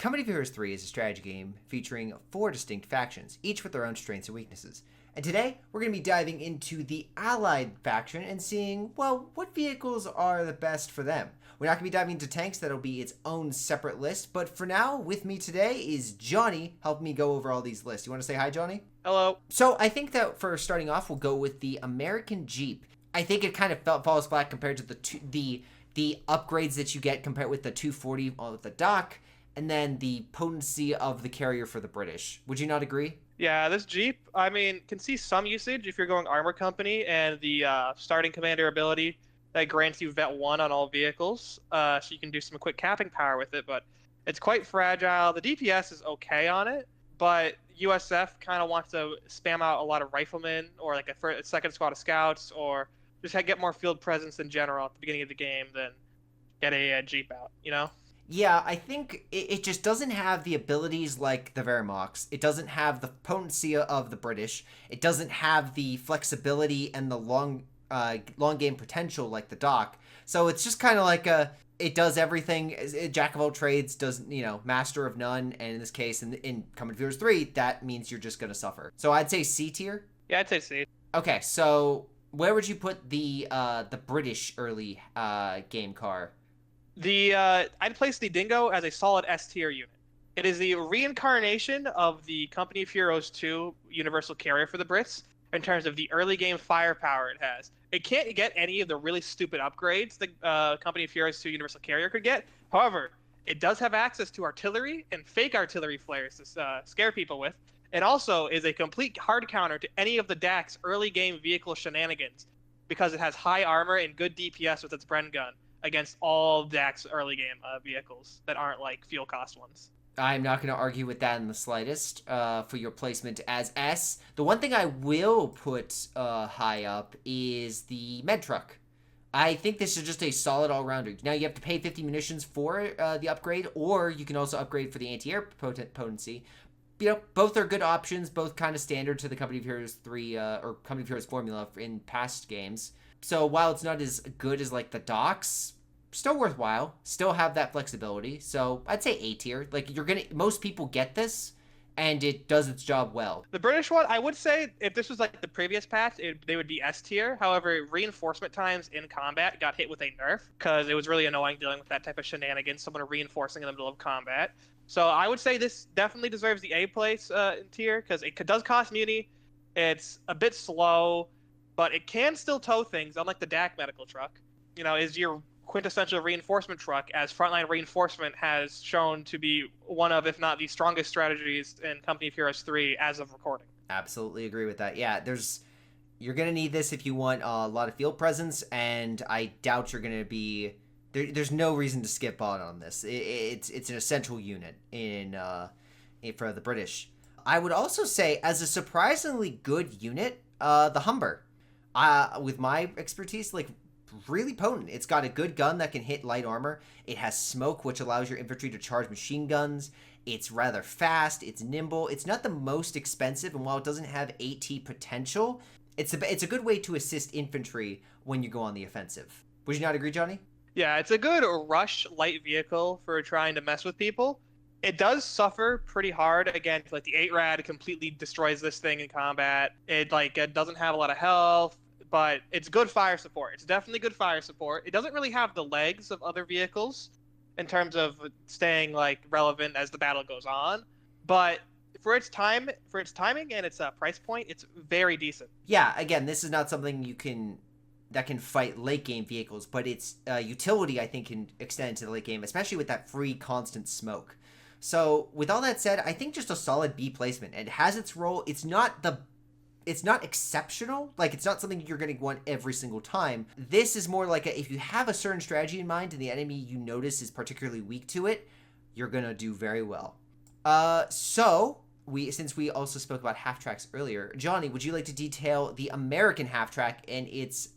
Company of Heroes 3 is a strategy game featuring 4 distinct factions, each with their own strengths and weaknesses. And today, we're going to be diving into the Allied faction and seeing, well, what vehicles are the best for them. We're not going to be diving into tanks, that'll be its own separate list, but for now, with me today is Johnny, helping me go over all these lists. You want to say hi, Johnny? Hello. So I think that for starting off, we'll go with the American Jeep. I think it kind of falls flat compared to the upgrades that you get compared with the 240 with the dock, and then the potency of the carrier for the British. Would you not agree? Yeah, this Jeep, I mean, can see some usage if you're going Armor Company and the starting commander ability that grants you Vet 1 on all vehicles. So you can do some quick capping power with it, but it's quite fragile. The DPS is okay on it, but USF kind of wants to spam out a lot of riflemen or like a second squad of scouts or just get more field presence in general at the beginning of the game than get a Jeep out, you know? Yeah, I think it just doesn't have the abilities like the Wehrmachts. It doesn't have the potency of the British. It doesn't have the flexibility and the long game potential like the dock. So it's just kind of like it does everything. Jack of all trades, does, master of none. And in this case, in Company of Heroes 3, that means you're just going to suffer. So I'd say C tier. Yeah, I'd say C. Okay, so where would you put the British early game car? I'd place the Dingo as a solid S tier unit. It is the reincarnation of the Company of Heroes 2 Universal Carrier for the Brits in terms of the early game firepower it has. It can't get any of the really stupid upgrades the Company of Heroes 2 Universal Carrier could get. However, it does have access to artillery and fake artillery flares to scare people with, and also is a complete hard counter to any of the DAC's early game vehicle shenanigans because it has high armor and good DPS with its Bren gun against all DAC's early game vehicles that aren't like fuel cost ones. I'm not going to argue with that in the slightest for your placement as S. The one thing I will put high up is the med truck. I think this is just a solid all-rounder. Now, you have to pay 50 munitions for the upgrade, or you can also upgrade for the anti-air potency. Both are good options, both kind of standard to the Company of Heroes 3 or Company of Heroes formula in past games. So while it's not as good as like the docks, still worthwhile, still have that flexibility. So I'd say A tier. Like most people get this and it does its job well. The British one, I would say if this was like the previous patch, they would be S tier. However, reinforcement times in combat got hit with a nerf because it was really annoying dealing with that type of shenanigans, someone reinforcing in the middle of combat. So I would say this definitely deserves the A place in tier because it does cost muni. It's a bit slow, but it can still tow things, unlike the DAC medical truck. Is your quintessential reinforcement truck, as frontline reinforcement has shown to be one of, if not the strongest strategies in Company of Heroes 3 as of recording. Absolutely agree with that. Yeah, you're going to need this if you want a lot of field presence, and I doubt you're going to be... There's no reason to skip on this. It's an essential unit for the British. I would also say, as a surprisingly good unit, the Humber. With my expertise, really potent. It's got a good gun that can hit light armor. It has smoke, which allows your infantry to charge machine guns. It's rather fast. It's nimble. It's not the most expensive, and while it doesn't have AT potential, it's a good way to assist infantry when you go on the offensive. Would you not agree, Johnny? Yeah, it's a good rush light vehicle for trying to mess with people. It does suffer pretty hard. Again, the 8-rad completely destroys this thing in combat. It doesn't have a lot of health, but it's good fire support. It's definitely good fire support. It doesn't really have the legs of other vehicles in terms of staying relevant as the battle goes on, but for its timing and its price point, it's very decent. Yeah, again, this is not something that can fight late game vehicles, but its utility, I think, can extend to the late game, especially with that free constant smoke. So with all that said, I think just a solid B placement. It has its role. It's not exceptional. It's not something you're going to want every single time. This is more like if you have a certain strategy in mind and the enemy you notice is particularly weak to it, you're going to do very well. Since we also spoke about half tracks earlier, Johnny, would you like to detail the American half track and its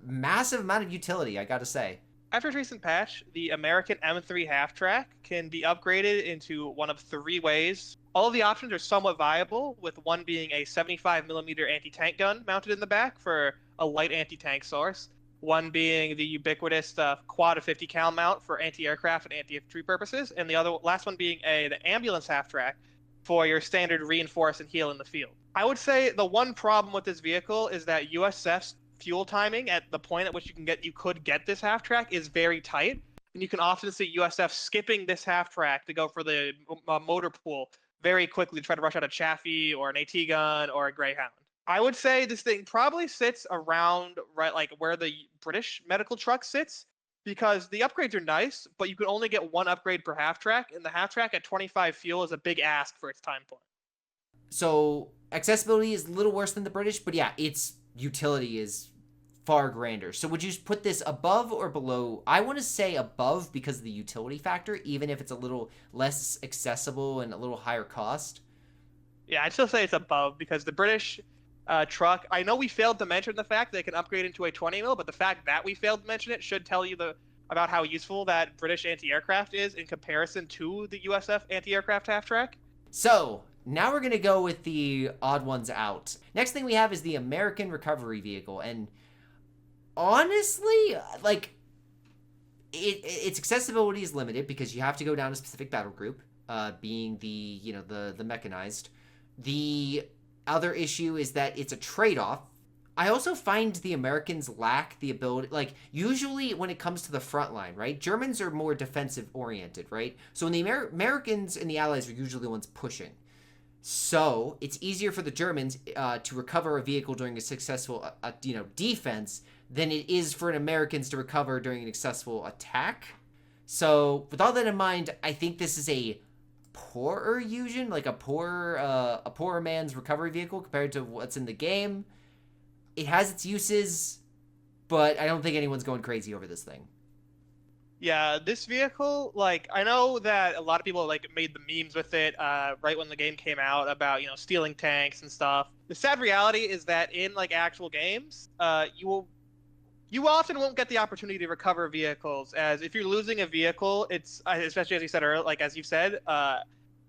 massive amount of utility, I gotta say? After its recent patch, the American M3 half-track can be upgraded into one of 3 ways. All of the options are somewhat viable, with one being a 75mm anti-tank gun mounted in the back for a light anti-tank source. One being the ubiquitous quad of 50 cal mount for anti-aircraft and anti-infantry purposes, and the last one being the ambulance half track for your standard reinforce and heal in the field. I would say the one problem with this vehicle is that USF's fuel timing at the point at which you could get this half track is very tight, and you can often see USF skipping this half track to go for the motor pool very quickly to try to rush out a Chaffee or an AT gun or a Greyhound. I would say this thing probably sits around right like where the British medical truck sits, because the upgrades are nice, but you can only get one upgrade per half track, and the half track at 25 fuel is a big ask for its time point. So accessibility is a little worse than the British, but yeah, its utility is far grander. So would you put this above or below? I want to say above because of the utility factor, even if it's a little less accessible and a little higher cost. Yeah, I'd still say it's above because the British truck, I know we failed to mention the fact that it can upgrade into a 20 mil, but the fact that we failed to mention it should tell you about how useful that British anti-aircraft is in comparison to the USF anti-aircraft half track. So now we're going to go with the odd ones out. Next thing we have is the American Recovery Vehicle. And honestly, like, its accessibility is limited because you have to go down a specific battle group, being the mechanized. The other issue is that it's a trade-off. I also find the Americans lack the ability, like, usually when it comes to the front line, right? Germans are more defensive-oriented, right? So when the Americans and the Allies are usually the ones pushing. So it's easier for the Germans to recover a vehicle during a successful, defense than it is for an Americans to recover during an successful attack. So with all that in mind, I think this is a poorer Fusion, like a poorer man's recovery vehicle compared to what's in the game. It has its uses, but I don't think anyone's going crazy over this thing. Yeah, this vehicle, like, I know that a lot of people like made the memes with it right when the game came out about, stealing tanks and stuff. The sad reality is that in like actual games, you often won't get the opportunity to recover vehicles, as if you're losing a vehicle, it's especially as you said earlier, like as you said,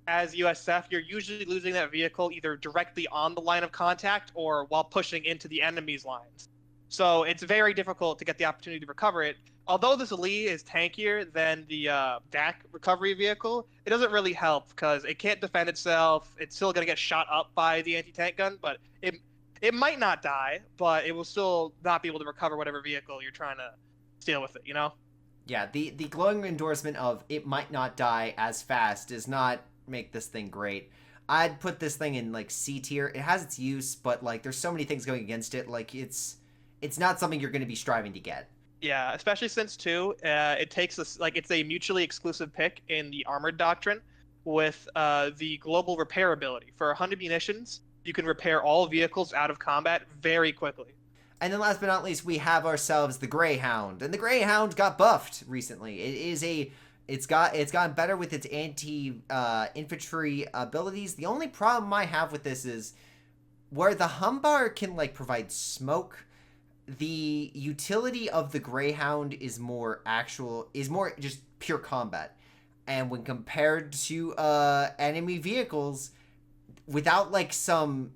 as USF, you're usually losing that vehicle either directly on the line of contact or while pushing into the enemy's lines. So it's very difficult to get the opportunity to recover it. Although this Lee is tankier than the DAC recovery vehicle, it doesn't really help because it can't defend itself. It's still going to get shot up by the anti-tank gun, but it might not die, but it will still not be able to recover whatever vehicle you're trying to steal with it, Yeah, the glowing endorsement of it might not die as fast does not make this thing great. I'd put this thing in like C tier. It has its use, but like there's so many things going against it. Like it's not something you're going to be striving to get. Yeah, especially since too, it takes this like it's a mutually exclusive pick in the armored doctrine with the global repair ability. For 100 munitions, you can repair all vehicles out of combat very quickly. And then last but not least, we have ourselves the Greyhound, and the Greyhound got buffed recently. It's gotten better with its anti-infantry abilities. The only problem I have with this is where the Humber can like provide smoke. The utility of the Greyhound is more just pure combat, and when compared to enemy vehicles, without like some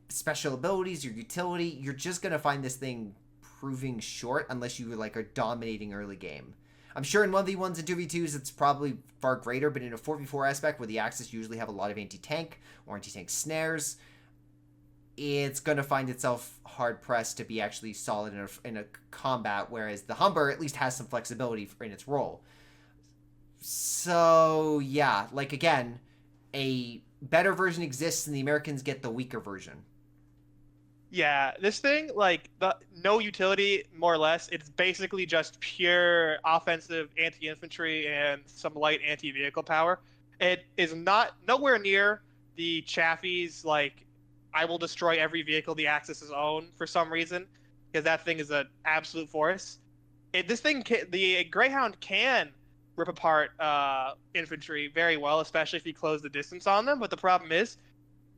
special abilities or utility, you're just gonna find this thing proving short unless you like are dominating early game. I'm sure in 1v1s and 2v2s it's probably far greater, but in a 4v4 aspect where the Axis usually have a lot of anti-tank or anti-tank snares, it's going to find itself hard-pressed to be actually solid in a combat, whereas the Humber at least has some flexibility in its role. So, yeah, like, again, a better version exists and the Americans get the weaker version. Yeah, this thing, like, no utility, more or less. It's basically just pure offensive anti-infantry and some light anti-vehicle power. It is nowhere near the Chaffee's, like, I will destroy every vehicle the Axis own for some reason, because that thing is an absolute force. The Greyhound can rip apart infantry very well, especially if you close the distance on them. But the problem is,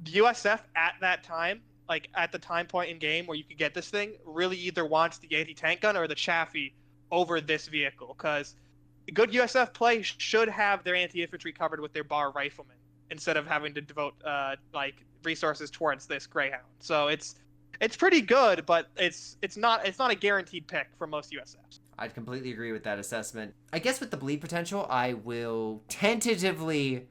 the USF at that time, like at the time point in game where you could get this thing, really either wants the anti-tank gun or the Chaffee over this vehicle, because good USF play should have their anti-infantry covered with their bar riflemen instead of having to devote resources towards this Greyhound. So it's It's pretty good, but it's not a guaranteed pick for most USFs. I'd completely agree with that assessment. I guess with the bleed potential, I will tentatively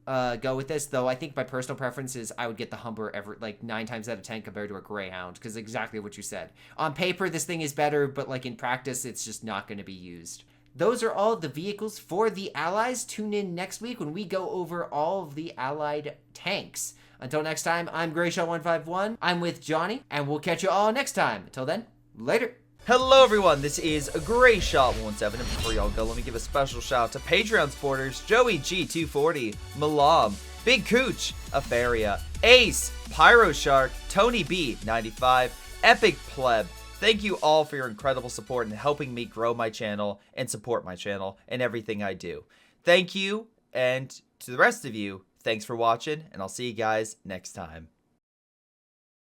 go with this, though I think my personal preference is I would get the Humber like 9 times out of 10 compared to a Greyhound, because exactly what you said. On paper, this thing is better, but like in practice, it's just not going to be used. Those are all the vehicles for the Allies. Tune in next week when we go over all of the Allied tanks. Until next time, I'm Greyshot151. I'm with Johnny, and we'll catch you all next time. Until then, later. Hello everyone, this is Greyshot117, and before y'all go, let me give a special shout out to Patreon supporters Joey G240, Milam, Big Cooch, Aphyria, Ace, Pyro Shark, Tony B95, Epic Pleb. Thank you all for your incredible support in helping me grow my channel and support my channel and everything I do. Thank you, and to the rest of you, thanks for watching, and I'll see you guys next time.